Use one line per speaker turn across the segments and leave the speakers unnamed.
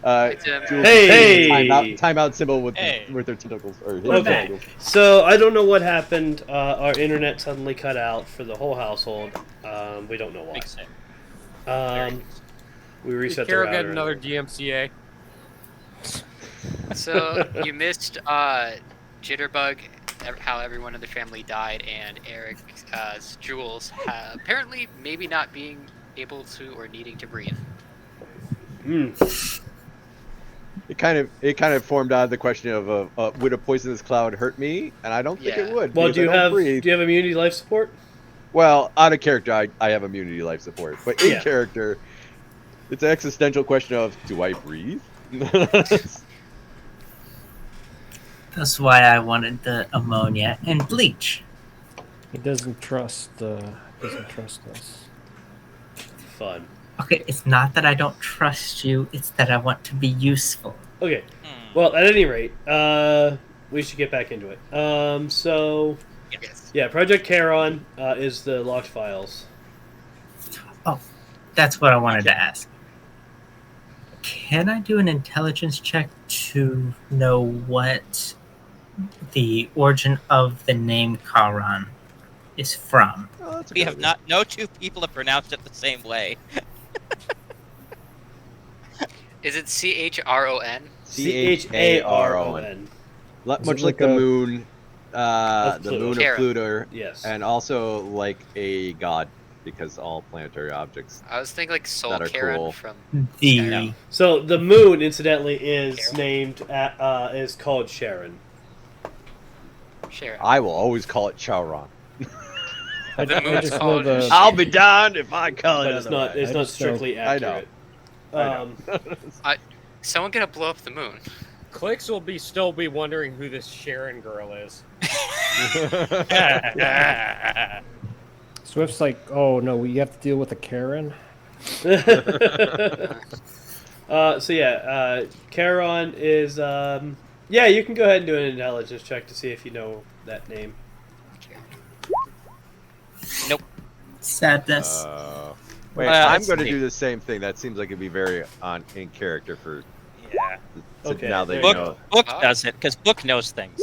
Hey!
Timeout symbol with
Hey.
with their tentacles or his
Okay.
tentacles.
So I don't know what happened. Our internet suddenly cut out for the whole household. We don't know why.
Makes sense.
We reset
Did
the
Carol
router.
get another DMCA?
So you missed Jitterbug, how everyone in the family died, and Eric's Jules apparently maybe not being able to or needing to breathe.
It kind of formed out of the question of would a poisonous cloud hurt me? And I don't think it would.
Well,
because
do you
I don't
have
breathe.
immunity life support?
Well, out of character, I have immunity life support, but in
Yeah.
character, it's an existential question of do I breathe?
That's why I wanted the ammonia and bleach.
He doesn't trust us.
Fun.
Okay, it's not that I don't trust you, it's that I want to be useful.
Okay. Well, at any rate, we should get back into it. So,
Yes.
yeah, Project Charon is the locked files.
Oh, that's what I wanted to ask. Can I do an intelligence check to know what the origin of the name Charon is from?
Oh, that's a
We
good
have
idea.
not. No two people have pronounced it the same way.
Is it CHRON?
CHARON.
Much
it
like
like
the
a-
moon,
Of
the
Pluto.
moon of
Charon.
Pluto,
Yes.
and also like a god, because all planetary objects.
I was thinking like Soul
That are
Karen
cool.
from
The
Skyrim.
So the moon, incidentally, is
Charon.
named is called Sharon.
Sharon.
I will always call it Charon.
The moon's
just know
called
the-
Sharon.
I'll be darned if I call
But
it.
it's not. It's
I
not
just don't-
strictly
I know.
accurate.
I
Someone gonna blow up the moon.
Clicks will still be wondering who this Sharon girl is.
Swift's like, oh no, we have to deal with a Karen.
So yeah, Charon is. Yeah, you can go ahead and do an intelligence check to see if you know that name.
sadness.
Wait,
Well,
I'm
let's
going to
see.
do the same thing. That seems like it'd be very in character for.
Yeah.
Okay,
Now that
there
you
you
know.
Book does it because Book knows things.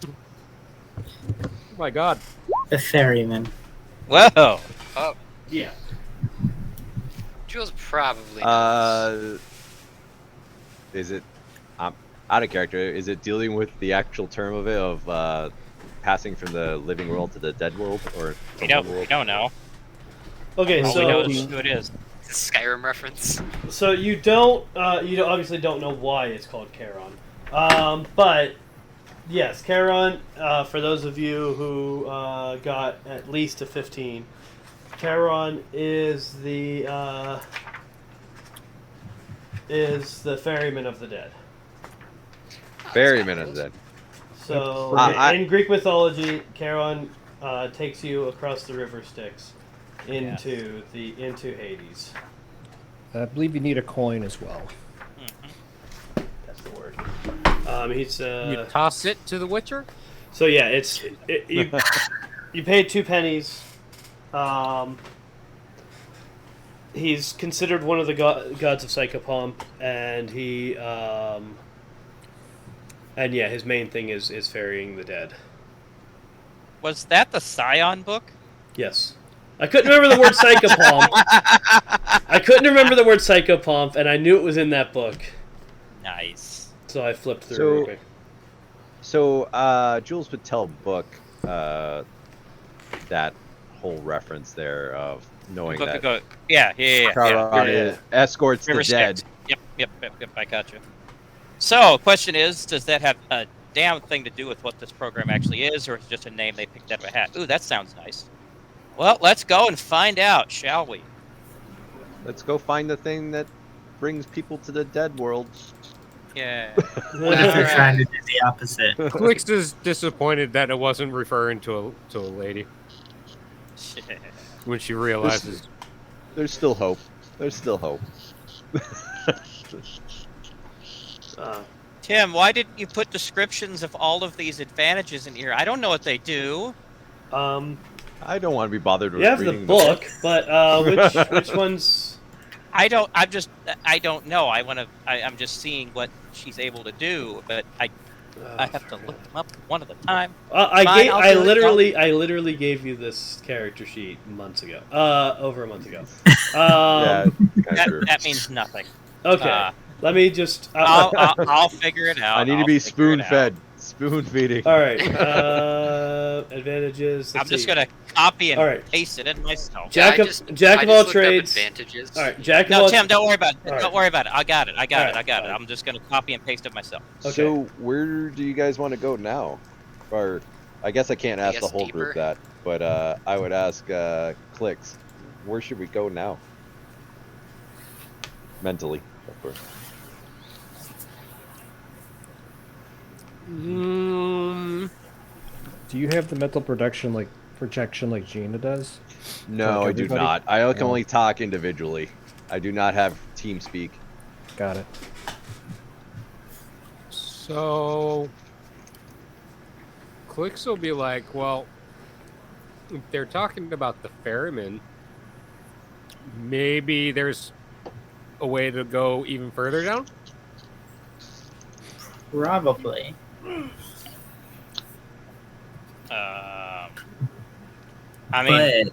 Oh my god.
The ferryman.
Whoa.
Yeah.
Jules probably knows.
Is it? I'm out of character. Is it dealing with the actual term of it of passing from the living world to the dead world, or
We
the
don't.
one
We
world?
don't know.
Okay,
All we know
so
is who it is.
It's a Skyrim reference.
so you don't obviously don't know why it's called Charon, but yes, Charon. For those of you who got at least a 15, Charon is the ferryman of the dead.
Ferryman is dead.
So in Greek mythology, Charon takes you across the river Styx into Hades.
I believe you need a coin as well.
That's the word. He's
You toss it to the Witcher?
so yeah. You you pay 2 pennies. He's considered one of the gods of Psychopomp, and he and yeah, his main thing is ferrying the dead.
Was that the Scion book?
Yes. I couldn't remember the word psychopomp. And I knew it was in that book.
Nice.
So I flipped through
So-
real quick.
So Jules would tell Book that whole reference there of knowing
Book
that
go. Yeah.
Charon escorts
River
the dead.
Styx. Yep. I got you. So, question is, does that have a damn thing to do with what this program actually is, or is it just a name they picked out of a hat? Ooh, that sounds nice. Well, let's go and find out, shall we?
Let's go find the thing that brings people to the dead world.
Yeah.
What if you're trying to do the opposite?
Clicks is disappointed that it wasn't referring to a lady
Shit.
when she realizes.
There's still hope. There's still hope.
Tim, why didn't you put descriptions of all of these advantages in here? I don't know what they do.
I don't want to be bothered with
You have the
reading
book, but which ones?
I don't. I'm just. I don't know. I want to. I'm just seeing what she's able to do, but I have to look them up one at a time.
I
Fine, I'll do it.
I literally gave you this character sheet months ago. Over a month ago.
Yeah, kind of true.
That means nothing.
Okay. Let me just.
I'll figure it out.
I need to be spoon-fed. Spoon feeding.
All right. Advantages.
I'm
let's
just
see.
gonna copy and
All right.
paste it in myself.
Jack
I
of
just
all
looked up
trades.
Advantages.
All right, Jack of
No,
all.
Tim, don't worry about it.
All right.
Don't worry about it. I got it. I got
All
it. I
right,
got it.
fine.
I'm just gonna copy and paste it myself.
Okay.
So where do you guys want to go now? Or I guess I can't ask the
guess
whole
deeper.
group that, but I would ask Clicks, where should we go now? Mentally, of course.
Do you have the mental projection like Gina does?
No,
Like
I do
everybody?
not. I can
Oh.
only talk individually. I do not have team speak.
Got it.
So, Clicks will be like, well, if they're talking about the ferryman, maybe there's a way to go even further down?
Probably.
I mean,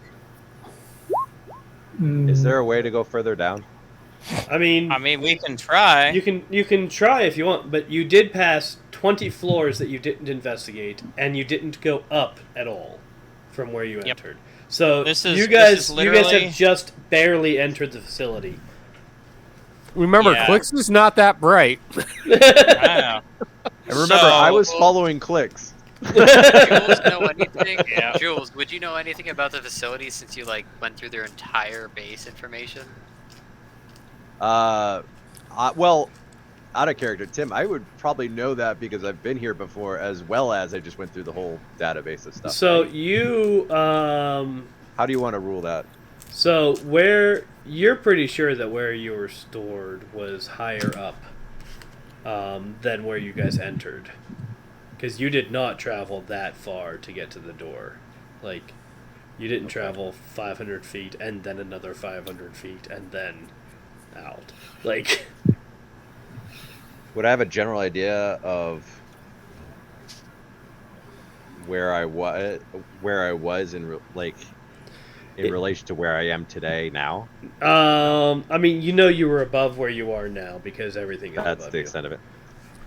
But
Is there a way to go further down?
I mean,
we can try.
you can try if you want, but you did pass 20 floors that you didn't investigate, and you didn't go up at all from where you entered. So you guys
literally-
have just barely entered the facility.
Remember,
Yeah.
Clicks is not that bright.
I know.
And remember, I was following Clicks.
Jules know anything?
Yeah.
Jules, would you know anything about the facility since you went through their entire base information?
Well, out of character, Tim, I would probably know that because I've been here before, as well as I just went through the whole database of stuff.
So
right?
you
How do you want to rule that?
so where you're pretty sure that where you were stored was higher up than where you guys entered, because you did not travel that far to get to the door. Like, you didn't travel 500 feet and then another 500 feet and then out. Like,
Would I have a general idea of where I was in relation to where I am today now?
I mean, you were above where you are now because everything is
That's
above
the
you.
extent of it.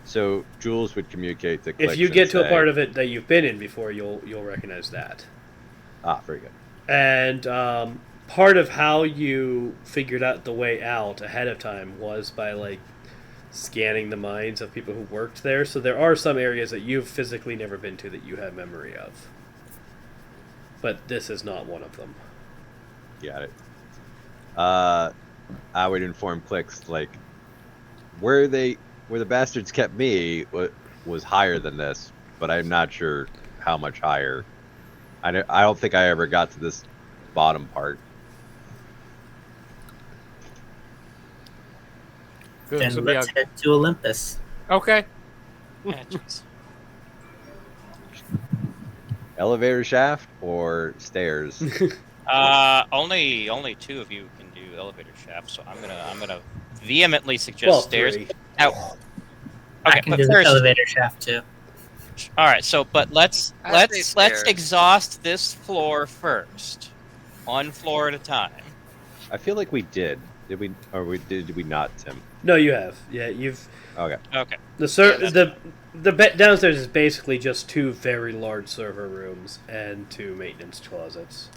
So Jules would communicate to Clicks
If you
and
get to a
say-
part of it that you've been in before, you'll recognize that.
Very good.
And part of how you figured out the way out ahead of time was by scanning the minds of people who worked there. So there are some areas that you've physically never been to that you have memory of. But this is not one of them.
Got it. I would inform Clicks where the bastards kept me was higher than this, but I'm not sure how much higher. I don't think I ever got to this bottom part.
Good.
then
So
let's head to Olympus.
okay.
Yeah, jeez.
Elevator shaft or stairs?
Only two of you can do elevator shaft, so I'm gonna vehemently suggest stairs.
3.
Now,
I
okay,
can
but
do the
first,
elevator shaft too.
all right. So, but let's
stairs.
exhaust this floor first, one floor at a time.
I feel like we did. Did we? Or did we not, Tim?
No, you have. Yeah, you've.
Okay.
Okay.
The downstairs is basically just 2 very large server rooms and 2 maintenance closets.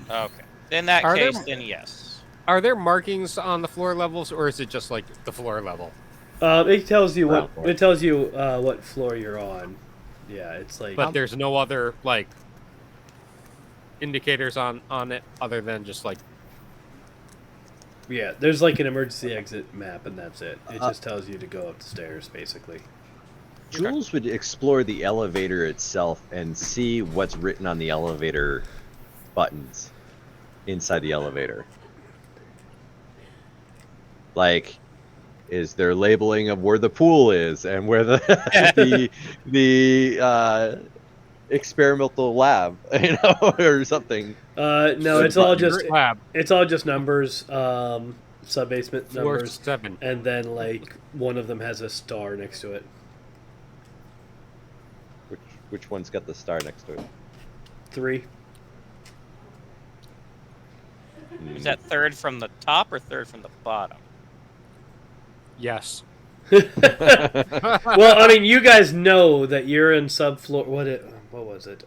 Okay. In that
Are there-
case, then yes.
Are there markings on the floor levels, or is it just the floor level?
It tells you
Ground floor.
what floor you're on. Yeah, it's like.
But there's no other indicators on it other than just
Yeah, there's an emergency exit map, and that's it. It just tells you to go up the stairs, basically.
Jules would explore the elevator itself and see what's written on the elevator buttons inside the elevator. Is there labeling of where the pool is and where the the experimental lab, or something?
No, it's all just
lab.
numbers. sub-basement
Floor
numbers,
7.
and then like one of them has a star next to it.
Which one's got the star next to it?
3.
Is that third from the top or third from the bottom?
Yes.
Well, I mean, you guys know that you're in subfloor. What was it?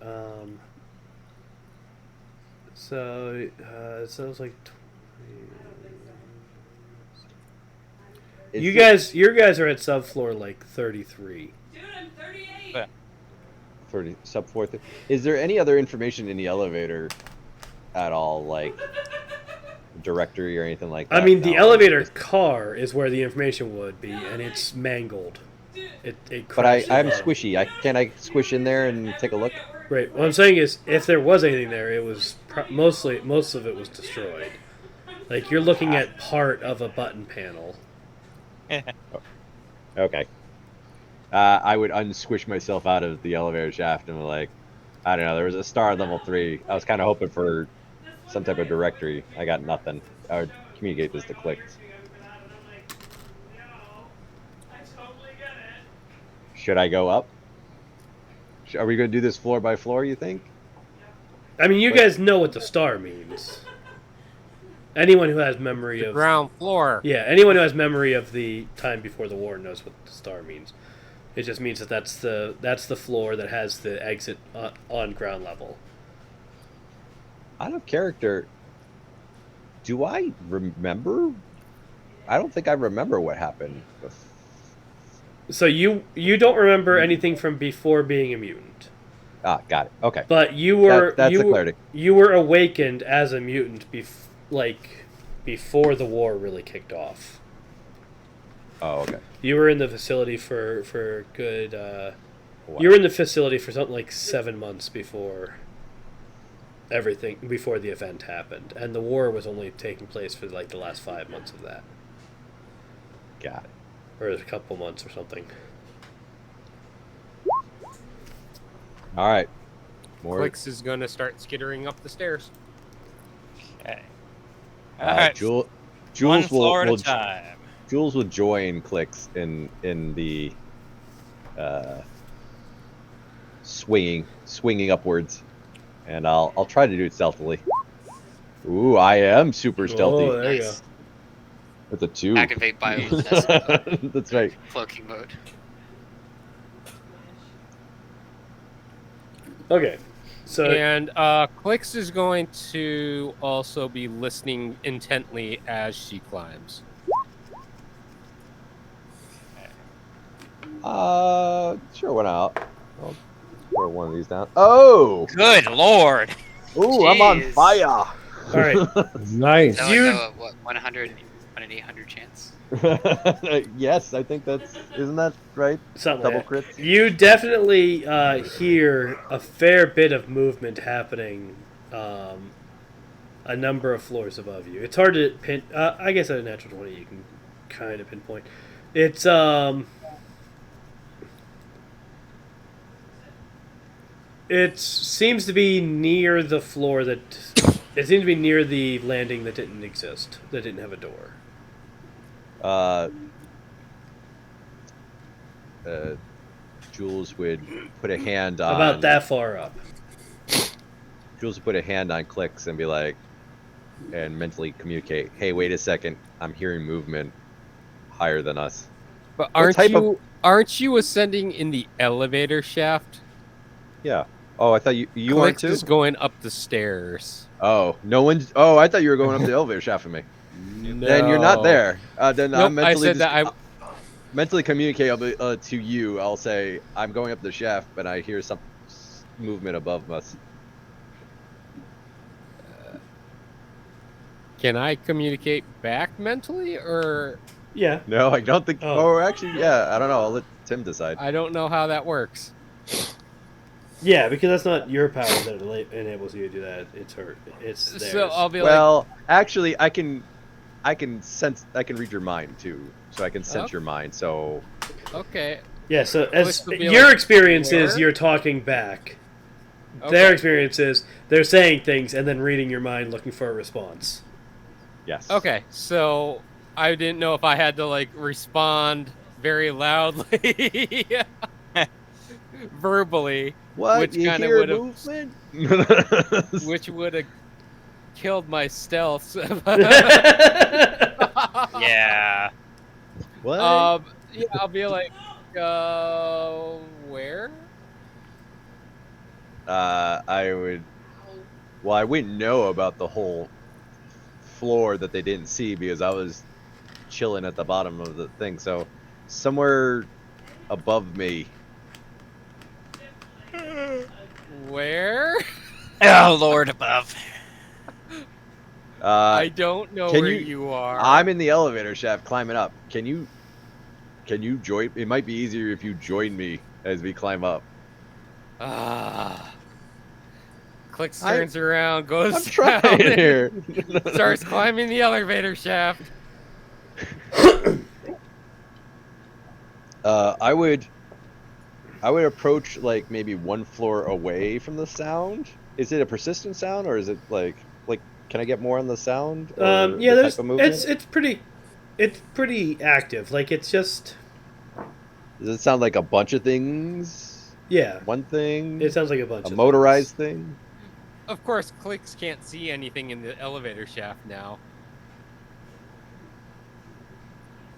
So it was like. You guys are at subfloor like 33.
Dude, I'm 38.
Yeah.
30 sub 4. Is there any other information in the elevator at all, like directory or anything like that?
I mean, the
No,
elevator
just-
car is where the information would be, and it's mangled. It
But
crashed
I'm
above.
squishy. Can I squish in there and take a look?
Right. What I'm saying is, if there was anything there, it was most of it was destroyed. Like you're looking at part of a button panel.
Okay. I would unsquish myself out of the elevator shaft and be like, I don't know, there was a star at level 3. I was kind of hoping for some type of directory. I got nothing. I would communicate this to Clicks. Should I go up? Are we going to do this floor by floor, you think?
I mean, you guys know what the star means. Anyone who has memory of
Ground floor.
yeah, anyone who has memory of the time before the war knows what the star means. It just means that that's the floor that has the exit on ground level.
Out of character, do I remember? I don't think I remember what happened.
So you don't remember anything from before being a mutant,
Ah, got it. Okay.
but you were
That's the clarity.
you were awakened as a mutant before the war really kicked off.
Oh, okay.
You were in the facility for good.
Wow.
You were in the facility for something like 7 months before before the event happened, and the war was only taking place for like the last 5 months of that,
Got it.
or a couple months or something.
All right. More.
Clicks is going to start skittering up the stairs.
Okay. All right.
Jules
One floor
will
at a time.
Jules will join Clicks in the swinging upwards, and I'll try to do it stealthily. Ooh, I am super stealthy.
Oh, there you go.
Nice.
With a 2.
Activate bioluminescent
That's right.
cloaking mode.
Okay, so
And Clicks is going to also be listening intently as she climbs.
Sure, why not? I'll throw one of these down. Oh!
Good lord.
Ooh, I'm on
Jeez.
fire!
all right,
Nice.
So
You-
like a, what, 100 on an 800 chance?
Yes, I think isn't that right?
something
Double
like that.
crits?
You definitely hear a fair bit of movement happening a number of floors above you. It's hard to pin. I guess at a natural 20 you can kind of pinpoint. It's it seems to be near the floor that it seems to be near the landing that didn't exist, that didn't have a door.
Jules would put a hand on
About that far up.
Jules would put a hand on Clicks and be like, and mentally communicate, hey, wait a second, I'm hearing movement higher than us.
But
What type of-
aren't you ascending in the elevator shaft?
Yeah. Oh, I thought you weren't
Clicks
too?
is going up the stairs.
Oh, no one's. Oh, I thought you were going up the elevator shaft with me. Then you're not there. Then
Nope,
I'm mentally
I said that
mentally communicate to you. I'll say I'm going up the shaft, but I hear some movement above us.
Can I communicate back mentally, or
Yeah.
No, I don't think.
Oh.
Oh, actually, yeah. I don't know. I'll let Tim decide.
I don't know how that works.
Yeah, because that's not your power that enables you to do that. It's her. It's theirs.
So I'll be
Well, actually, I can sense. I can read your mind too, so I can sense
Oh.
your mind. So
like, okay,
Yeah, so as
Which would be
your
like,
experience is
where?
you're talking back.
okay.
Their experience is they're saying things and then reading your mind looking for a response.
yes.
Okay, so I didn't know if I had to like respond very loudly, verbally,
What?
which
You
kind of
hear
would have,
movement?
which would have killed my stealth.
Yeah.
What?
Yeah, I'll be like, where?
I would. Well, I wouldn't know about the whole floor that they didn't see because I was chilling at the bottom of the thing. So somewhere above me.
Where?
Oh, Lord above.
I don't know
can
where
you-
you are.
I'm in the elevator shaft climbing up. Can you join? It might be easier if you join me as we climb up.
Clicks turns around, goes
I'm
down,
trying here.
starts climbing the elevator shaft.
I would approach like maybe one floor away from the sound. Is it a persistent sound or is it like can I get more on the sound? Or
Yeah,
the
there's
type of movement?
it's pretty active. Like it's just
Does it sound like a bunch of things?
yeah.
One thing?
It sounds like a bunch
A
of
motorized thing?
Of course, Clicks can't see anything in the elevator shaft now.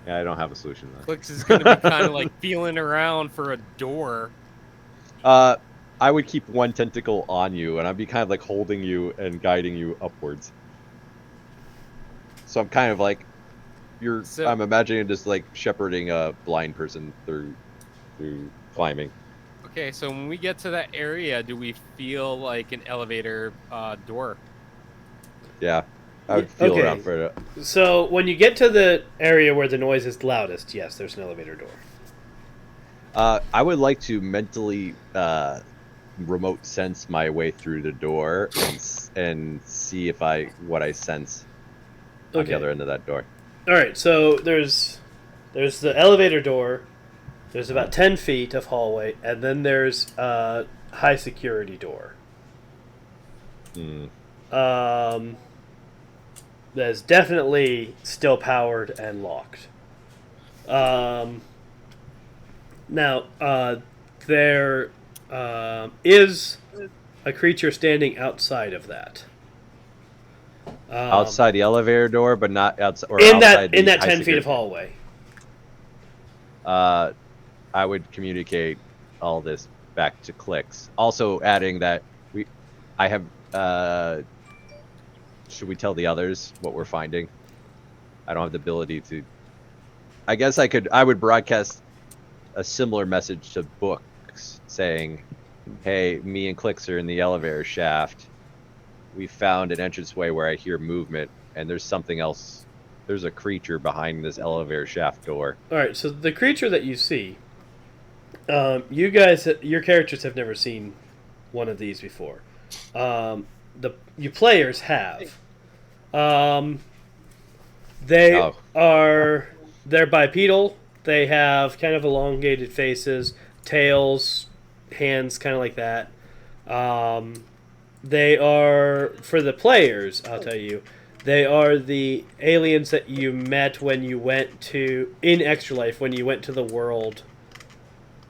Yeah, I don't have a solution though.
Clicks is going to be kind of like feeling around for a door.
I would keep one tentacle on you, and I'd be kind of like holding you and guiding you upwards. So I'm kind of like, I'm imagining just like shepherding a blind person through climbing.
Okay, so when we get to that area, do we feel like an elevator door?
Yeah, I would feel
Okay.
around for it.
So when you get to the area where the noise is loudest, yes, there's an elevator door.
I would like to mentally remote sense my way through the door and see if what I sense on the other end of that door.
All right, so there's the elevator door. There's about 10 feet of hallway, and then there's a high security door. That's definitely still powered and locked. Now, there is a creature standing outside of that.
Outside the elevator door, but not outside. Or
in
outside
that
high
10 feet
security.
of hallway.
I would communicate all this back to Clicks. Also adding that I have. Should we tell the others what we're finding? I don't have the ability to. I guess I would broadcast a similar message to Books saying, "Hey, me and Clicks are in the elevator shaft. We found an entranceway where I hear movement, and there's something else. There's a creature behind this elevator shaft door."
All right, so the creature that you see, you guys, your characters have never seen one of these before. You players have. They're bipedal. They have kind of elongated faces, tails, hands, kind of like that. They are, for the players, I'll tell you, they are the aliens that you met when you went to, in Extra Life, when you went to the world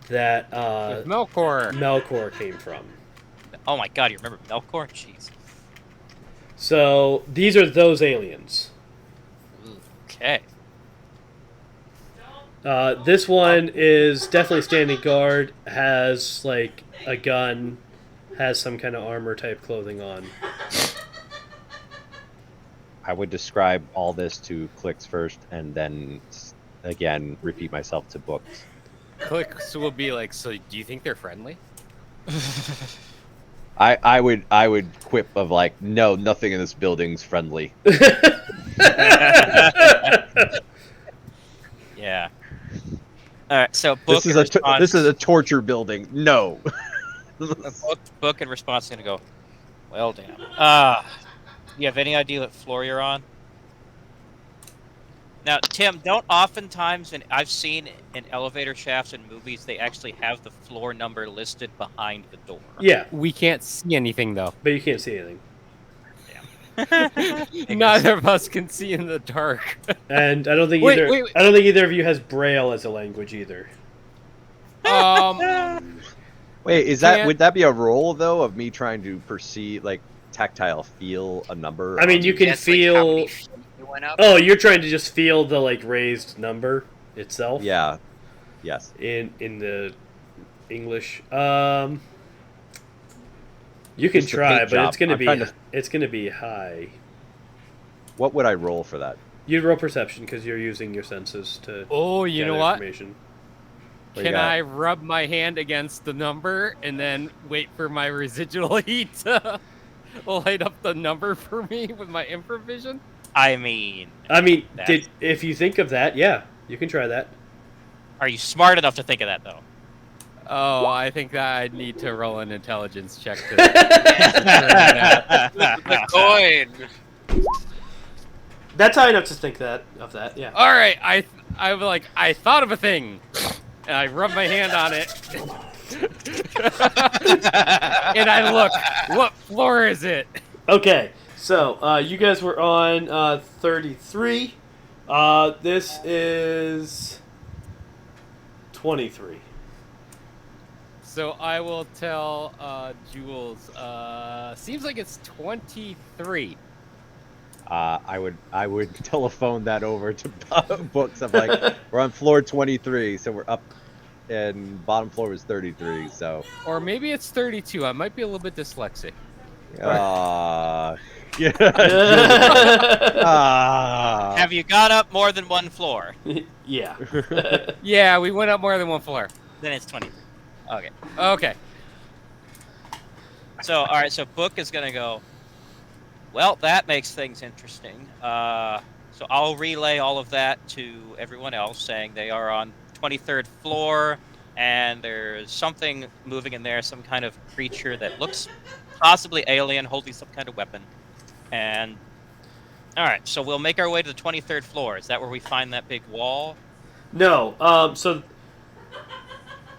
that Melkor came from.
Oh my god, you remember Melkor? Jeez.
So, these are those aliens.
Okay.
This one is definitely standing guard, has like a gun, has some kind of armor type clothing on.
I would describe all this to Clicks first, and then again repeat myself to Books.
Clicks will be like, so do you think they're friendly?
I would quip of like, no, nothing in this building's friendly.
Yeah. All right. So Book
This is a torture building. No.
Book in response is gonna go, well, damn. You have any idea what floor you're on? Now, Tim, don't oftentimes, and I've seen in elevator shafts in movies, they actually have the floor number listed behind the door.
Yeah,
We can't see anything though.
but you can't see anything.
Neither of us can see in the dark.
And I don't think
Wait,
either.
wait, wait.
I don't think either of you has Braille as a language either.
Wait, is
Can't-
that would that be a roll though of me trying to perceive like tactile feel a number?
I mean,
on
you
the-
can
Guess, like, how many
feel.
feet you went up?
Oh, you're trying to just feel the like raised number itself.
Yeah. Yes.
In the English. You can
Just a
try,
paint
but
job.
it's gonna
I'm
be
trying to-
it's gonna be high.
What would I roll for that?
You'd roll perception because you're using your senses to.
Oh, you know
gather
what?
Information.
What you
Can
got?
I rub my hand against the number and then wait for my residual heat to light up the number for me with my infravision?
I mean,
Did if you think of that, yeah, you can try that.
are you smart enough to think of that though?
Oh, I think that I'd need to roll an intelligence check to.
The coin.
That's high enough to think of that. Yeah.
All right, I thought of a thing, and I rub my hand on it, and I look. What floor is it?
Okay, so you guys were on 33. This is 23.
So I will tell Jules. Seems like it's 23.
I would telephone that over to books. I'm like, we're on floor 23, so we're up, and bottom floor was 33. So,
Or maybe it's 32. I might be a little bit dyslexic.
yeah.
Have you gone up more than one floor?
Yeah.
Yeah, we went up more than one floor.
Then it's 23. Okay.
Okay.
So, all right. So, Book is gonna go. Well, that makes things interesting. So I'll relay all of that to everyone else, saying they are on 23rd floor, and there's something moving in there, some kind of creature that looks possibly alien, holding some kind of weapon. And all right, so we'll make our way to the 23rd floor. Is that where we find that big wall?
No.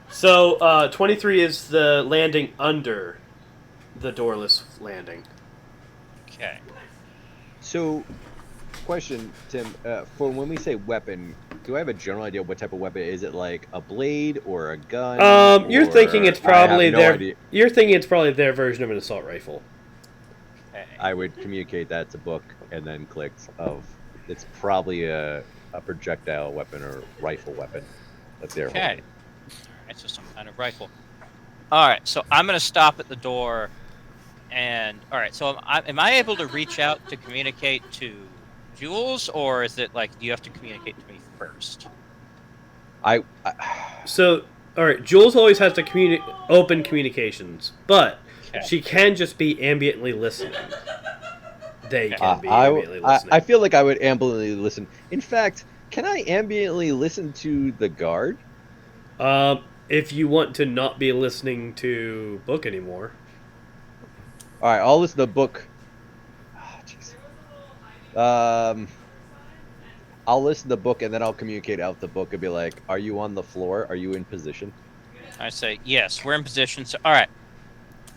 So 23 is the landing under the doorless landing.
Okay.
So, question, Tim. For when we say weapon, do I have a general idea what type of weapon? Is it like a blade or a gun?
You're thinking it's probably
no idea.
You're thinking it's probably their version of an assault rifle.
Okay.
I would communicate that to Book, and then clicks of it's probably a projectile weapon or rifle weapon that they're
Okay.
holding.
It's just some kind of rifle. All right, so I'm gonna stop at the door, and all right. So am I able to reach out to communicate to Jules, or is it like you have to communicate to me first?
So, all right, Jules always has to open communications, but
Okay.
she can just be ambiently listening. They can be
I
ambiently listening.
I feel like I would ambiently listen. In fact, can I ambiently listen to the guard?
If you want to not be listening to Book anymore.
All right, I'll listen to Book. Oh, jeez. I'll listen to Book and then I'll communicate out the Book and be like, "Are you on the floor? Are you in position?"
I say yes. We're in position. So all right,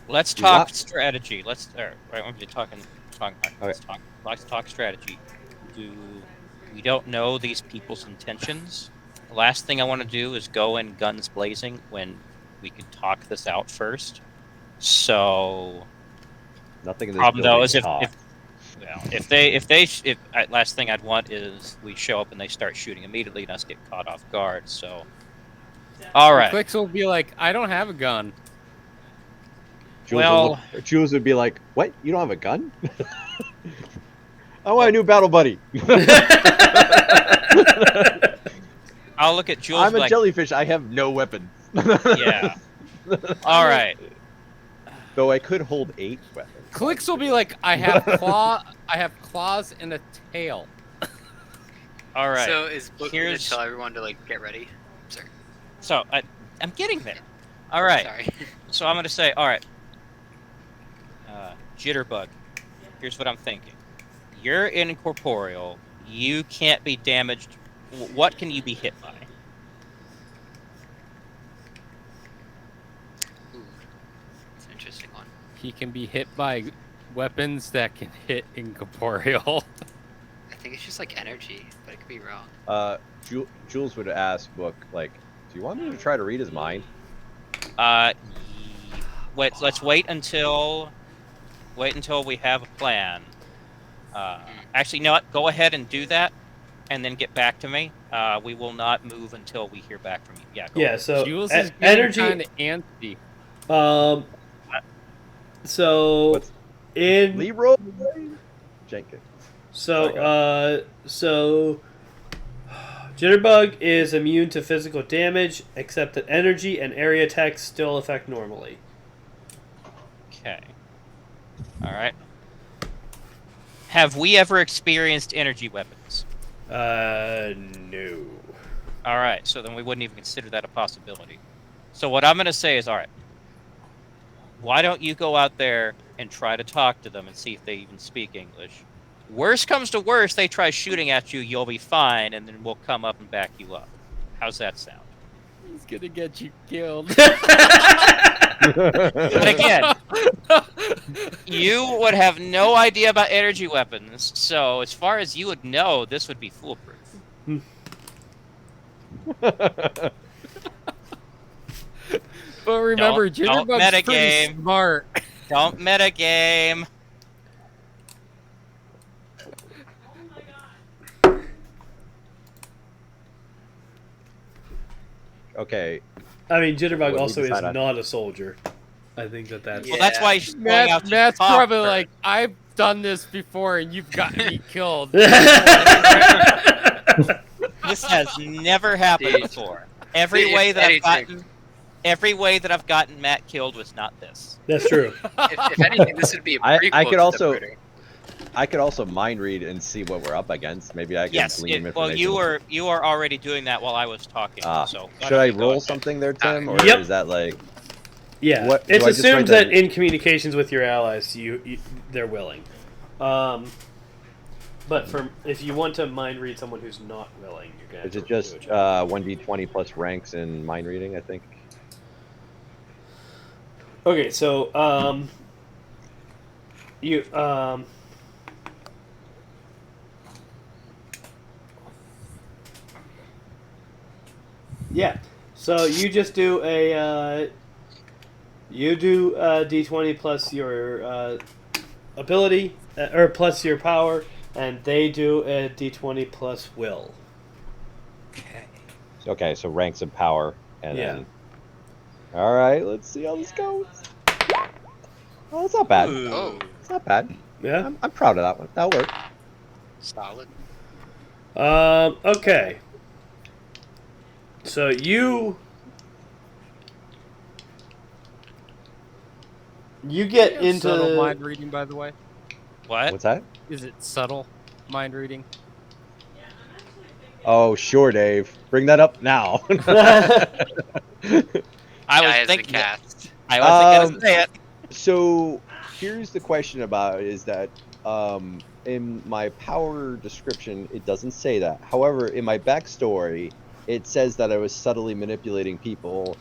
let's
You
talk
want-
strategy. Let's all right. We're talking. Let's talk strategy. We don't know these people's intentions. The last thing I want to do is go in guns blazing when we can talk this out first. So
Nothing in this
problem though
building
is if
talks.
last thing I'd want is we show up and they start shooting immediately and us get caught off guard. So all right.
Clicks will be like, I don't have a gun.
Jules would be like, "What? You don't have a gun? I want a new battle buddy.
I'll look at Jules.
I'm a
like,
jellyfish. I have no weapons."
Yeah. All right.
Though I could hold 8 weapons.
Clicks will be like, I have claws and a tail.
All right.
So is Book going to
Here's-
tell everyone to like get ready? Sorry.
So I'm getting there. All right.
Sorry.
So I'm gonna say, all right. Jitterbug. Here's what I'm thinking. You're incorporeal. You can't be damaged. What can you be hit by?
Ooh, it's an interesting one.
He can be hit by weapons that can hit incorporeal.
I think it's just like energy, but it could be wrong.
Jules would ask Book, like, do you want me to try to read his mind?
Wait. Let's wait until we have a plan. Actually, you know what? Go ahead and do that, and then get back to me. We will not move until we hear back from you. Yeah. Go
Yeah.
ahead.
So
Jules is getting
energy.
kind of antsy.
So
What's-
in
Leroy Jenkins.
so Jitterbug is immune to physical damage, except that energy and area attacks still affect normally.
Okay. All right. Have we ever experienced energy weapons?
No.
All right. So then we wouldn't even consider that a possibility. So what I'm going to say is, all right. Why don't you go out there and try to talk to them and see if they even speak English? Worst comes to worst, they try shooting at you, you'll be fine, and then we'll come up and back you up. How's that sound?
He's gonna get you killed.
But again, you would have no idea about energy weapons, so as far as you would know, this would be foolproof.
But remember,
Don't
Jitterbug's pretty
metagame.
smart.
Don't metagame.
Okay.
I mean, Jitterbug
What do we
also is
decide on?
not a soldier. I think that's.
Well, that's why he's going out to
Matt's
talk
probably
first.
like, I've done this before and you've gotten me killed.
This has never happened
Dude.
before. Every
If
way that
anything-
every way that I've gotten Matt killed was not this.
That's true.
If anything, this would be a
I
prequel
could
to
also-
the murder.
I could also mind read and see what we're up against. Maybe I can
Yes.
glean
Well,
information.
you are already doing that while I was talking.
Ah,
So why
should
don't
I
you go
roll
ahead?
something there, Tim, or
Yep.
is that like?
Yeah,
What- do
it's
I just write
assumed
that
that in communications with your allies, they're willing. But if you want to mind read someone who's not willing, you're gonna.
Is
have
it
to do
just
a check.
1d20 plus ranks in mind reading? I think.
Okay, so you yeah. So you just do a d20 plus your ability or plus your power, and they do a d20 plus will.
Okay.
Okay, so ranks and power, and
Yeah.
then. All right, let's see how this goes. Oh, it's not bad.
Ooh.
Oh,
It's not bad.
Yeah.
I'm proud of that one. That worked.
solid.
Okay. So you get into
Subtle mind reading, by the way.
What?
What's that?
Is it subtle mind reading?
Oh, sure, Dave. Bring that up now.
I
Guy
was
has been
thinking.
cast.
I wasn't gonna say it.
So here's the question about is that in my power description it doesn't say that. However, in my backstory it says that I was subtly manipulating people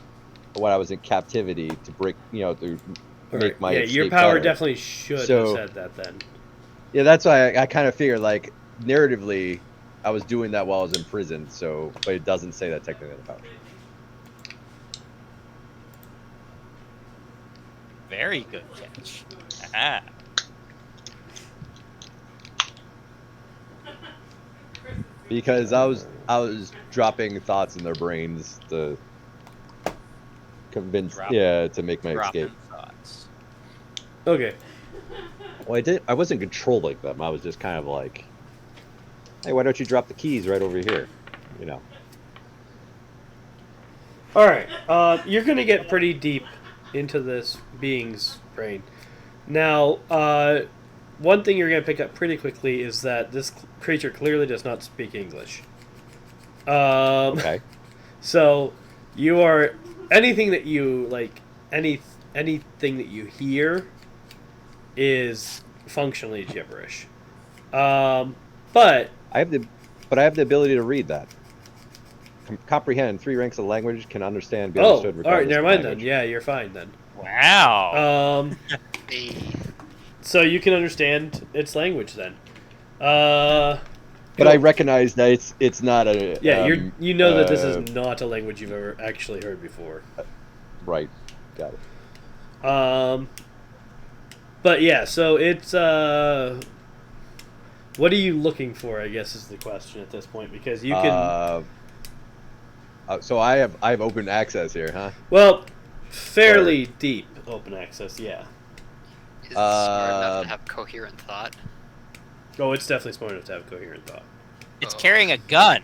when I was in captivity to break, to make my
yeah, your
escape
power
better.
definitely should
So-
have said that then.
Yeah, that's why I kind of figured like narratively I was doing that while I was in prison. So, but it doesn't say that technically in the power.
Very good catch. Ah.
Because I was dropping thoughts in their brains to convince, to make my
Dropping
escape.
thoughts.
Okay.
Well, I wasn't controlling them. I was just kind of like, hey, why don't you drop the keys right over here? You know.
All right. You're gonna get pretty deep into this being's brain. Now, one thing you're gonna pick up pretty quickly is that this creature clearly does not speak English.
Okay.
So you are anything that you like, anything that you hear is functionally gibberish. But
I have the ability to read that. Comprehend 3 ranks of language, can understand, be
oh,
understood.
all right,
regardless
never
of
mind then.
language.
Yeah, you're fine then.
Wow.
Hey,
So you can understand its language then.
But I recognize that it's not a
Yeah, you know that this is not a language you've ever actually heard before.
right. Got it.
But yeah, so it's what are you looking for? I guess is the question at this point, because you can.
So I have open access here, huh?
Well, fairly deep open access, yeah.
Is it smart enough to have coherent thought?
Oh, it's definitely smart enough to have coherent thought.
It's carrying a gun.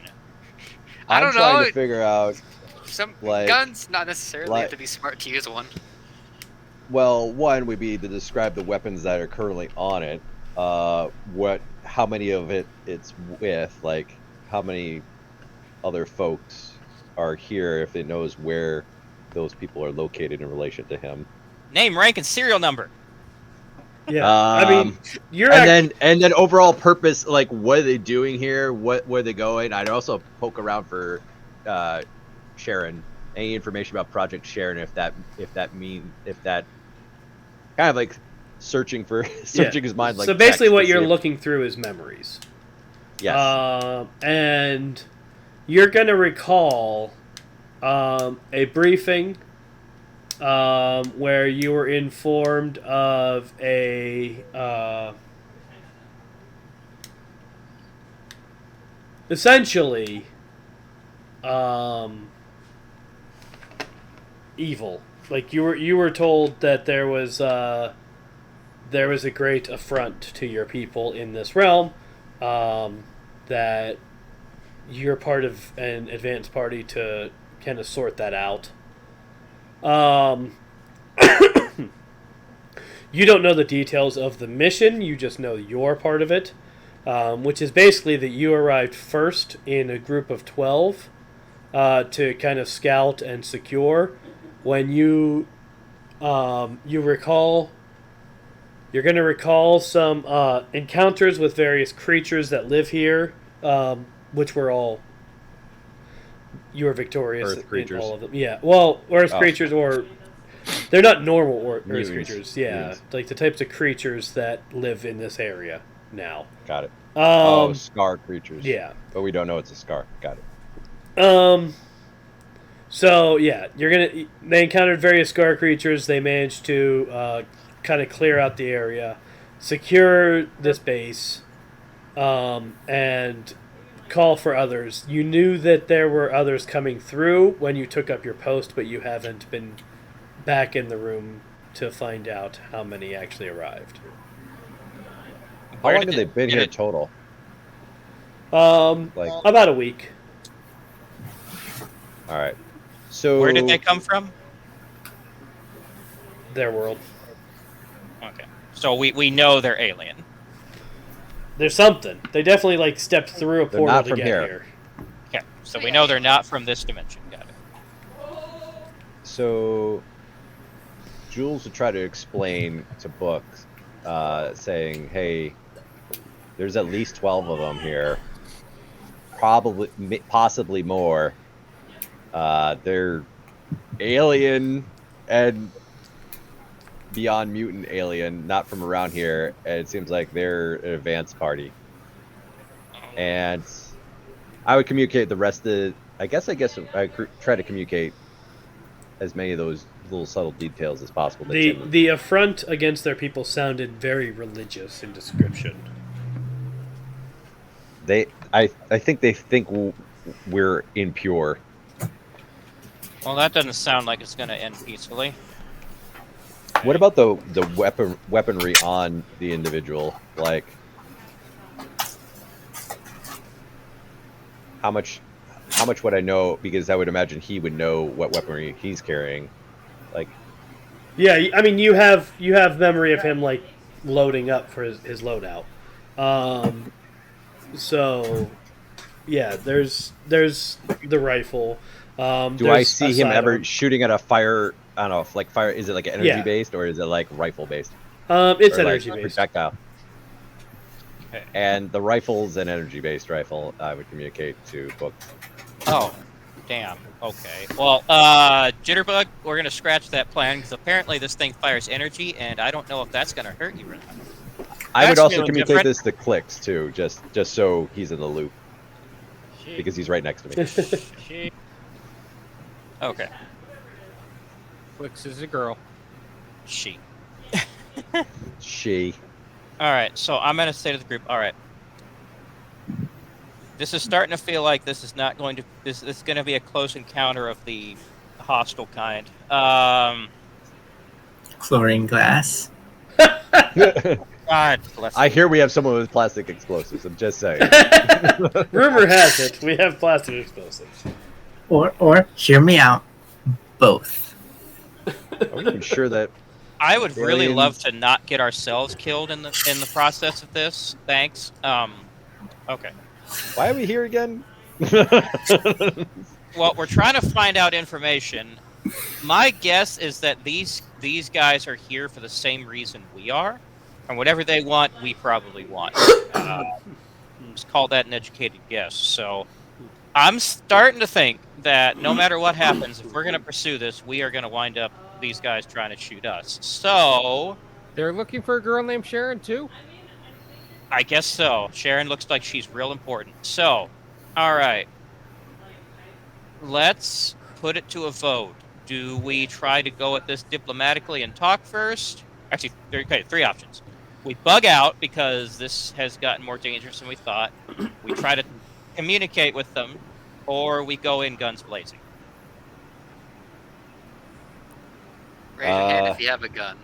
I don't
I'm trying
know.
to figure out.
Some
like-
guns not necessarily have to be smart to use one.
Well, one would be to describe the weapons that are currently on it. How many of it's with, like how many other folks are here, if it knows where those people are located in relation to him.
Name, rank, and serial number.
Yeah, I mean,
and then overall purpose, like what are they doing here? Where are they going? I'd also poke around for Sharon, any information about Project Sharon, if that kind of like searching his mind. Like,
so basically, what you're looking through is memories.
Yes.
And you're gonna recall a briefing where you were informed of a essentially evil. Like you were told that there was a great affront to your people in this realm, that you're part of an advanced party to kind of sort that out. You don't know the details of the mission, you just know your part of it, which is basically that you arrived first in a group of 12 to kind of scout and secure. When you recall, you're going to recall some encounters with various creatures that live here, which were all, you were victorious
Earth creatures.
in all of them. Yeah, well, Earth creatures, or they're not normal Earth
Mutants.
creatures. Yeah,
Mutants.
like the types of creatures that live in this area now.
Got it.
Um,
Scar creatures.
yeah.
But we don't know it's a scar. Got it.
So yeah, they encountered various scar creatures. They managed to kind of clear out the area, secure this base, and call for others. You knew that there were others coming through when you took up your post, but you haven't been back in the room to find out how many actually arrived.
How long have they been here total?
About a week.
All right. So
Where did they come from?
Their world.
Okay. So we know they're alien.
There's something. They definitely stepped through a portal
not
to
from
get here.
Okay. So we know they're not from this dimension. Got it.
So Jules would try to explain to Book, saying, "Hey, there's at least 12 of them here. Possibly more. They're alien and beyond mutant alien, not from around here. And it seems like they're an advanced party. And I would communicate the rest of. I guess I try to communicate as many of those little subtle details as possible.
The affront against their people sounded very religious in description.
I think they think we're impure.
Well, that doesn't sound like it's going to end peacefully.
What about the weaponry on the individual? Like, how much would I know? Because I would imagine he would know what weaponry he's carrying. Like,
yeah, I mean, you have memory of him loading up for his loadout. So, yeah, there's the rifle.
do I see him ever shooting at a fire? I don't know, like fire. Is it like energy based or is it like rifle based?
It's
or
energy
like
based.
projectile.
Okay.
And the rifle's an energy based rifle. I would communicate to Book.
Oh, damn. Okay. Well, Jitterbug, we're going to scratch that plan because apparently this thing fires energy, and I don't know if that's going to hurt you or not.
I would
That's
also
new and
communicate
different.
this to Clicks too, just so he's in the loop
She,
because he's right next to me.
she
Okay.
Flix is a girl.
She.
She.
All right. So I'm gonna say to the group. All right. This is starting to feel like this is not going to. This is going to be a close encounter of the hostile kind.
Chlorine glass.
God bless.
I hear we have someone with plastic explosives. I'm just saying.
Rumor has it we have plastic explosives.
Or hear me out. Both.
I'm not even sure that.
I would really
Aliens.
love to not get ourselves killed in the process of this. Thanks. Okay.
Why are we here again?
Well, we're trying to find out information. My guess is that these guys are here for the same reason we are, and whatever they want, we probably want. Just call that an educated guess. So, I'm starting to think that no matter what happens, if we're going to pursue this, we are going to wind up these guys trying to shoot us. So,
They're looking for a girl named Sharon too.
I guess so. Sharon looks like she's real important. So, all right. Let's put it to a vote. Do we try to go at this diplomatically and talk first? Actually, okay, 3 options. We bug out because this has gotten more dangerous than we thought. We try to communicate with them, or we go in guns blazing.
Raise your hand if you have a gun.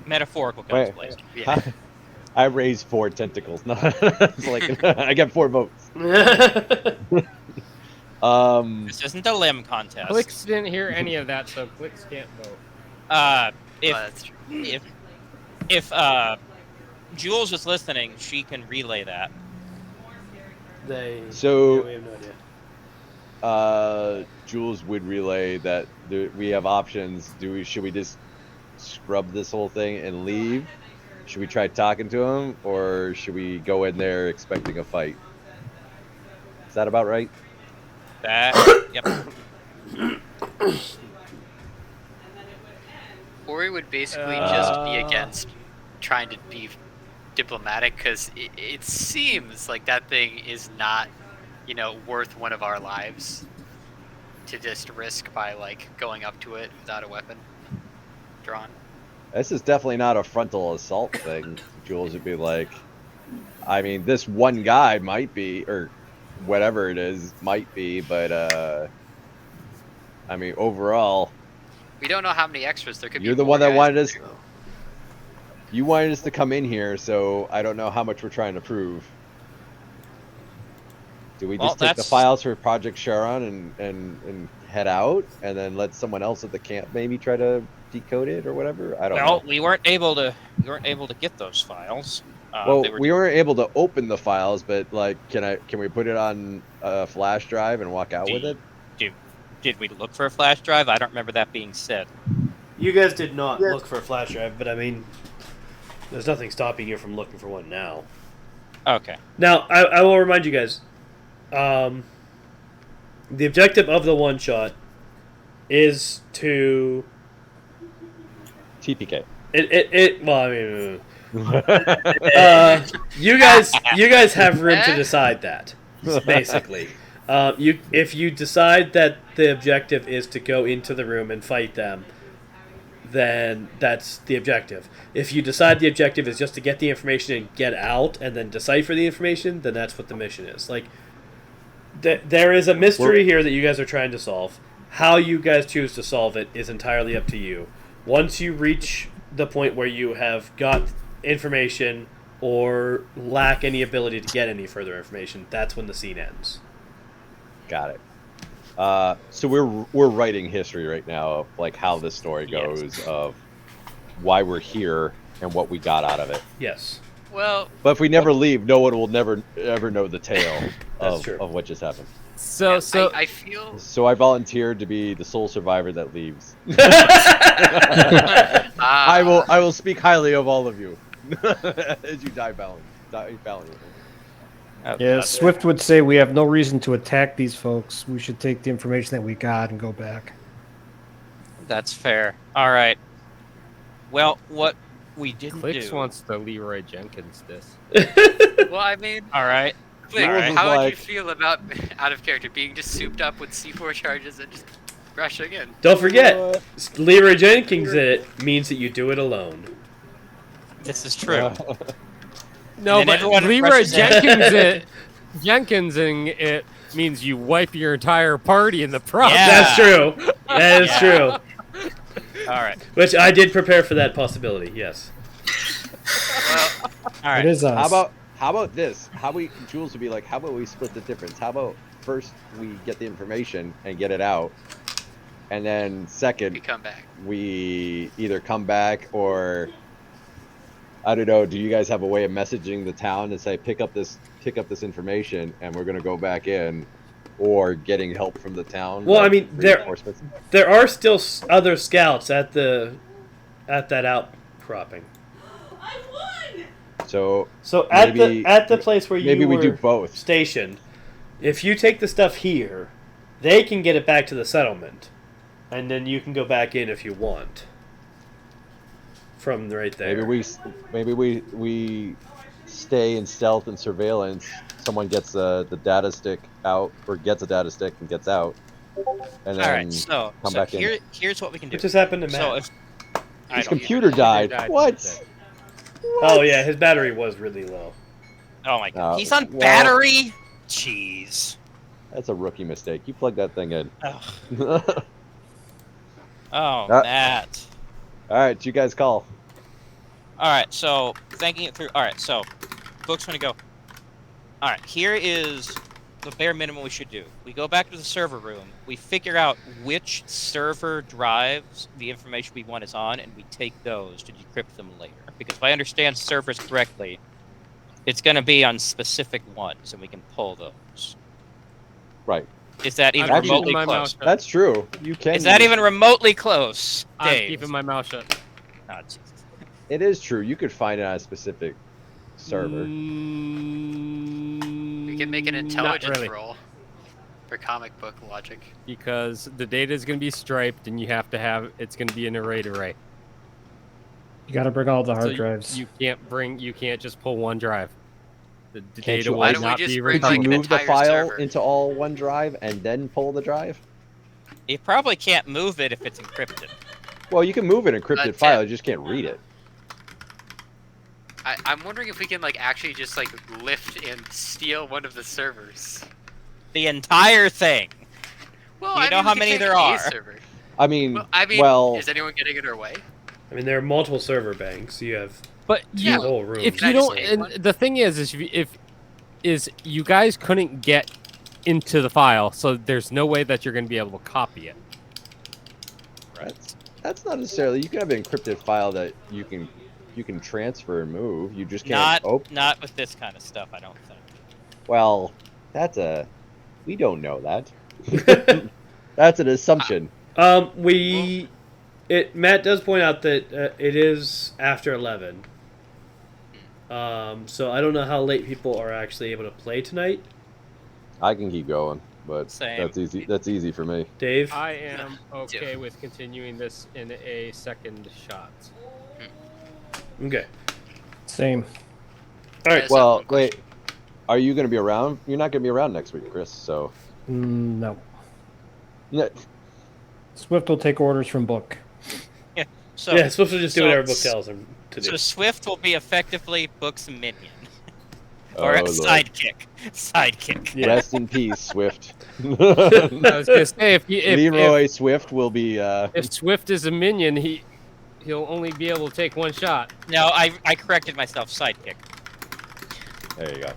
Metaphorical guns
Wait.
blazing.
Yeah.
I raised 4 tentacles. No, it's like I get 4 votes.
This isn't a limb contest.
Clicks didn't hear any of that, so Clicks can't vote.
If
That's true.
if Jules is listening, she can relay that.
So-
we have no idea.
Jules would relay that we have options. Should we just scrub this whole thing and leave? Should we try talking to him, or should we go in there expecting a fight? Is that about right?
That yep.
Ori would basically just be against trying to be diplomatic because it seems like that thing is not, worth one of our lives to just risk by going up to it without a weapon drawn.
This is definitely not a frontal assault thing. Jules would be like, I mean, this one guy might be, or whatever it is, might be, but I mean, overall,
We don't know how many extras there could be.
you're the
more
one that
guys.
wanted us. You wanted us to come in here, so I don't know how much we're trying to prove. Do we
Well,
just take the
that's-
files for Project Charon and head out, and then let someone else at the camp maybe try to decode it or whatever? I don't
Well,
know.
we weren't able to get those files.
Well,
they were-
we weren't able to open the files, but can we put it on a flash drive and walk out with it?
Did we look for a flash drive? I don't remember that being said.
You guys did not look for a flash drive, but I mean, there's nothing stopping you from looking for one now.
Okay.
Now, I will remind you guys, the objective of the one shot is to
TPK.
well, I mean, you guys have room to decide that, basically. If you decide that the objective is to go into the room and fight them, then that's the objective. If you decide the objective is just to get the information and get out and then decipher the information, then that's what the mission is. There is a mystery here that you guys are trying to solve. How you guys choose to solve it is entirely up to you. Once you reach the point where you have got information or lack any ability to get any further information, that's when the scene ends.
Got it. So we're writing history right now of how this story goes, of why we're here and what we got out of it.
Yes.
Well,
But if we never leave, no one will never ever know the tale
That's true.
of what just happened.
So
I feel
So I volunteered to be the sole survivor that leaves. I will speak highly of all of you as you die valiantly.
Yeah, Swift would say we have no reason to attack these folks. We should take the information that we got and go back.
That's fair. All right. Well, what we didn't
Clicks
do.
wants the Leroy Jenkins this.
Well, I mean,
All right.
Click,
All right.
how would you
Like-
feel about out of character being just souped up with C4 charges and just rushing in?
Don't forget, Leroy Jenkins it means that you do it alone.
This is true.
No,
And then
but
everyone
Leroy
rushes in.
Jenkinsing it means you wipe your entire party in the process.
Yeah.
That's true. That is
Yeah.
true.
All right.
Which I did prepare for that possibility. Yes.
Well,
All right.
It is us.
How about this? Jules would be like, how about we split the difference? How about first we get the information and get it out, and then
we
second
come back.
we either come back or I don't know. Do you guys have a way of messaging the town and say pick up this information and we're gonna go back in, or getting help from the town?
Well,
like
I mean,
reinforcements?
there are still other scouts at that outcropping.
So
So at
Maybe-
the place where you
maybe we
were
do both.
stationed, if you take the stuff here, they can get it back to the settlement, and then you can go back in if you want. From right there.
Maybe we stay in stealth and surveillance. Someone gets the data stick out, or gets a data stick and gets out, and then
All right. So,
come back in.
here's what we can do.
What just happened to Matt?
So if I
His
don't
computer died.
died.
What?
Oh yeah, his battery was really low.
Oh my god. He's on
well-
battery. Jeez.
That's a rookie mistake. You plug that thing in.
Ugh. Oh,
Ah.
Matt.
All right, you guys call.
All right, so thinking it through. All right, so books gonna go. All right, here is the bare minimum we should do. We go back to the server room. We figure out which server drives the information we want is on, and we take those to decrypt them later. Because if I understand servers correctly, it's gonna be on specific ones, and we can pull those.
Right.
Is that even
I'm keeping
remotely
my
close?
mouth shut.
That's true. You can.
Is that even remotely close,
I'm
Dave?
keeping my mouth shut.
Oh, Jesus.
It is true. You could find it on a specific server.
We can make an
Not
intelligence
really,
roll for comic book logic.
because the data is going to be striped, and you have to have it's going to be an array.
You got to bring all the hard
So
drives.
You can't just pull one drive. The
Can't
data
you-
will
Why don't we
not
just
be
bring,
Could
like,
you
an
move the
entire
file
server?
into all one drive and then pull the drive?
You probably can't move it if it's encrypted.
Well, you can move an encrypted
That's
file.
it.
You just can't read it.
I'm wondering if we can like actually just like lift and steal one of the servers.
The entire thing.
Well,
You
I
know
mean,
how
we can
many
take
there
a
are.
server.
I mean,
Well, is anyone getting in our way?
I mean, there are multiple server banks. You have
But
Yeah.
the whole room.
if
Can I
you
just
don't,
take
and
one?
the thing is you guys couldn't get into the file, so there's no way that you're going to be able to copy it.
that's not necessarily. You can have an encrypted file that you can transfer and move. You just can't open.
Not with this kind of stuff, I don't think.
Well, we don't know that. That's an assumption.
Matt does point out that it is after 11. So I don't know how late people are actually able to play tonight.
I can keep going, but
Same.
that's easy. That's easy for me.
Dave?
I am okay with continuing this in a second shot.
Okay.
Same.
All right.
Yes.
Well,
one question.
wait. Are you going to be around? You're not going to be around next week, Chris. So,
No.
yeah,
Swift will take orders from Book.
So,
Yeah, it's supposed to just do
so-
whatever Book tells him to do.
So Swift will be effectively Book's minion. Or
Oh,
a
Lord.
sidekick. Sidekick.
Rest in peace, Swift.
I was gonna say if
Leroy Swift will be.
if Swift is a minion, he'll only be able to take one shot.
No, I corrected myself. Sidekick.
There you go.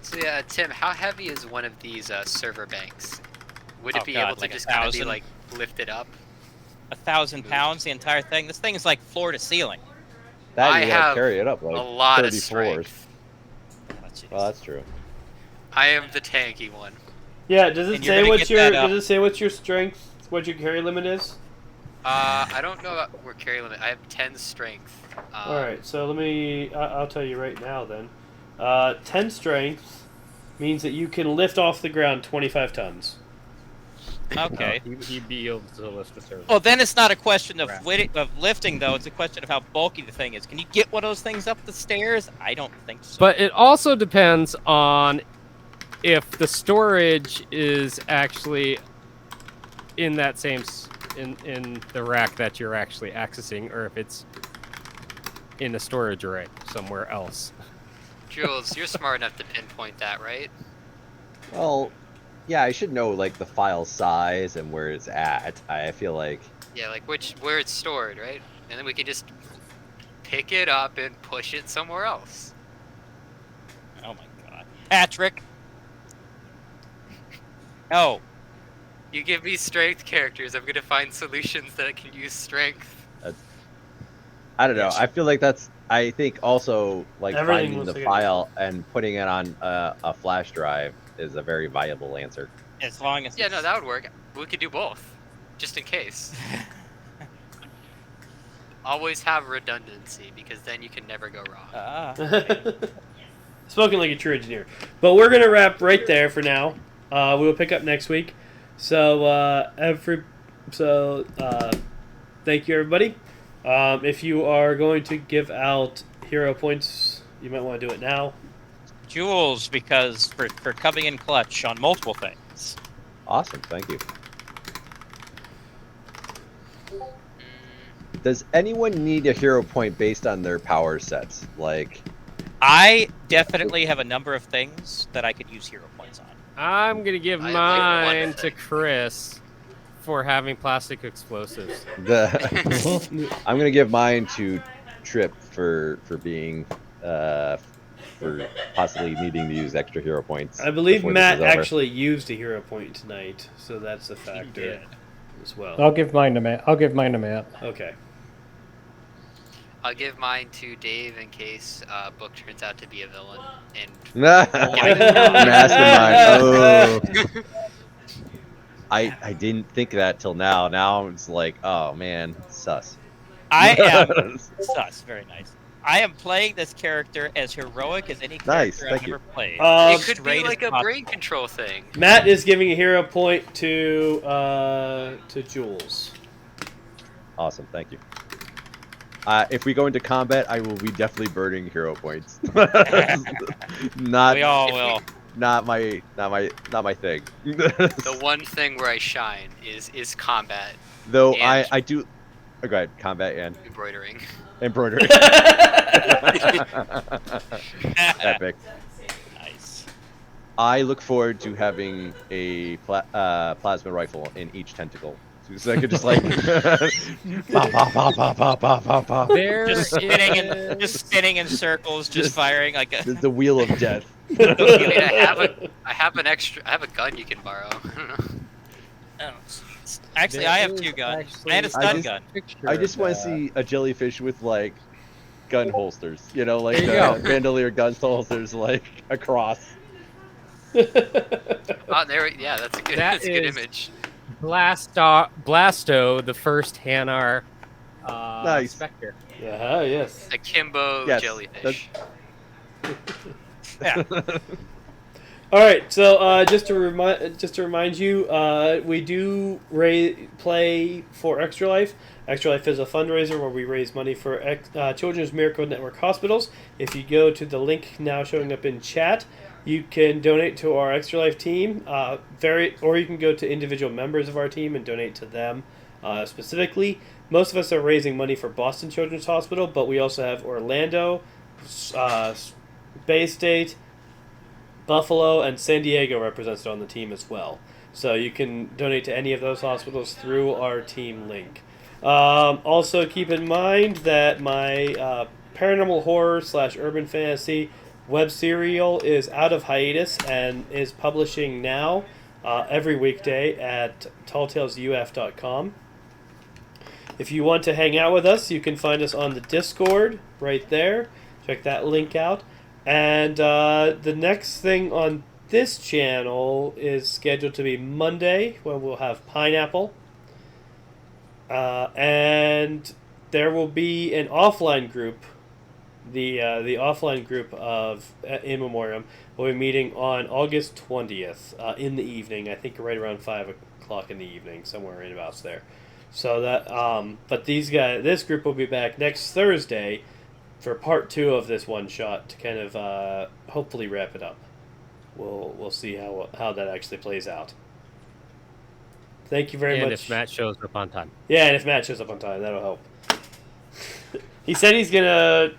So yeah, Tim, how heavy is one of these server banks? Would it
Oh,
be
God,
able to
like
just kind of be
1,000?
like lifted up?
1,000 pounds, the entire thing. This thing is like floor to ceiling.
That
I
you gotta
have
carry it up like
a lot
30
of
floors.
strength.
Oh, jeez.
Well, that's true.
I am the tanky one.
Yeah, does it
And you're
say
gonna
what
get
your
that up.
does it say what your strength, what your carry limit is?
I don't know about where carry limit. I have 10 strength.
All right, so let me. I'll tell you right now. Then, 10 strength means that you can lift off the ground 25 tons.
Okay.
He'd be able to list a server.
Well, then it's not a question of
Right.
of lifting, though. It's a question of how bulky the thing is. Can you get one of those things up the stairs? I don't think so.
But it also depends on if the storage is actually in that same in the rack that you're actually accessing, or if it's in a storage array somewhere else.
Jules, you're smart enough to pinpoint that, right?
Well, yeah, I should know like the file size and where it's at. I feel like
Yeah, like where it's stored, right? And then we can just pick it up and push it somewhere else.
Oh my god, Patrick! No.
You give me strength characters, I'm gonna find solutions that can use strength.
I don't know. I feel like I think also like
Everything
finding
looks
the
like it.
file and putting it on a flash drive is a very viable answer.
As long as
Yeah, no, that would work. We could do both, just in case. Always have redundancy, because then you can never go wrong.
Spoken like a true engineer. But we're gonna wrap right there for now. We will pick up next week. So thank you everybody. If you are going to give out hero points, you might want to do it now.
Jules, because for coming in clutch on multiple things.
Awesome, thank you. Does anyone need a hero point based on their power sets? Like,
I definitely have a number of things that I could use hero points on.
I'm gonna give
I like one
mine to
thing.
Chris for having plastic explosives.
I'm gonna give mine to Trip for being for possibly needing to use extra hero points.
I believe
before this
Matt
is over.
actually used a hero point tonight, so that's a factor
did.
as well.
I'll give mine to Matt.
Okay.
I'll give mine to Dave in case Book turns out to be a villain. And
Mastermind. Oh. I didn't think that till now. Now it's like, oh man, sus.
I am sus. Very nice. I am playing this character as heroic as any
Nice,
character
thank
I've
you.
ever played.
it could be
Straight
like
as
a
possible.
brain control thing.
Matt is giving a hero point to Jules.
Awesome, thank you. If we go into combat, I will be definitely burning hero points. Not
We all
If we-
will.
not my thing.
The one thing where I shine is combat
Though
and-
I do. Oh, go ahead, combat and
embroidering.
embroidery. Epic.
Nice.
I look forward to having a plasma rifle in each tentacle, so I could just like pop, pop, pop, pop, pop, pop, pop, pop.
There
Just spinning in circles, just firing like a.
The wheel of death.
I mean, I have a gun you can borrow.
Oh, actually, I have two guns. I had a stun gun.
I just want to see a jellyfish with like gun holsters, you know, like
There you
bandolier gun holsters, like across.
Oh, yeah, that's a good,
That
that's a good
is-
image.
Blasto, the first Hanar
Nice.
Spectre.
Yeah, yes.
Akimbo
Yes,
jellyfish.
Yeah.
All right, so just to remind you, we do play for Extra Life. Extra Life is a fundraiser where we raise money for Children's Miracle Network hospitals. If you go to the link now showing up in chat, you can donate to our Extra Life team. Or you can go to individual members of our team and donate to them specifically. Most of us are raising money for Boston Children's Hospital, but we also have Orlando, Bay State, Buffalo, and San Diego represented on the team as well. So you can donate to any of those hospitals through our team link. Also keep in mind that my paranormal horror / urban fantasy web serial is out of hiatus and is publishing now every weekday at talltalesuf.com. If you want to hang out with us, you can find us on the Discord right there. Check that link out. And the next thing on this channel is scheduled to be Monday, when we'll have Pineapple. And there will be an offline group the offline group of In Memoriam will be meeting on August 20th in the evening. I think right around 5 o'clock in the evening, somewhere in about there. So that, but this group will be back next Thursday for part 2 of this one shot to kind of hopefully wrap it up. We'll see how that actually plays out. Thank you very much.
And if Matt shows up on time.
Yeah, and if Matt shows up on time, that'll help. He said he's gonna.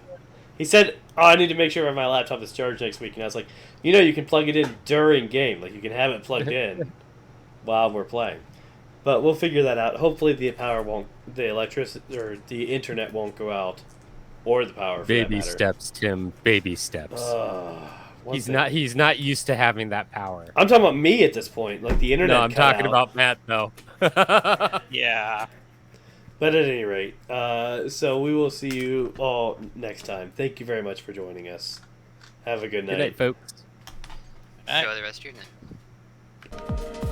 He said, "Oh, I need to make sure my laptop is charged next week." And I was like, you can plug it in during game, like you can have it plugged in while we're playing. But we'll figure that out. Hopefully, the electricity or the internet won't go out, or the power. For
Baby
that matter.
steps, Tim. Baby steps. He's not used to having that power.
I'm talking about me at this point, like the internet.
No, I'm talking about Matt though.
Yeah.
But at any rate, so we will see you all next time. Thank you very much for joining us. Have a good night.
Good night, folks.
Enjoy the rest of your night.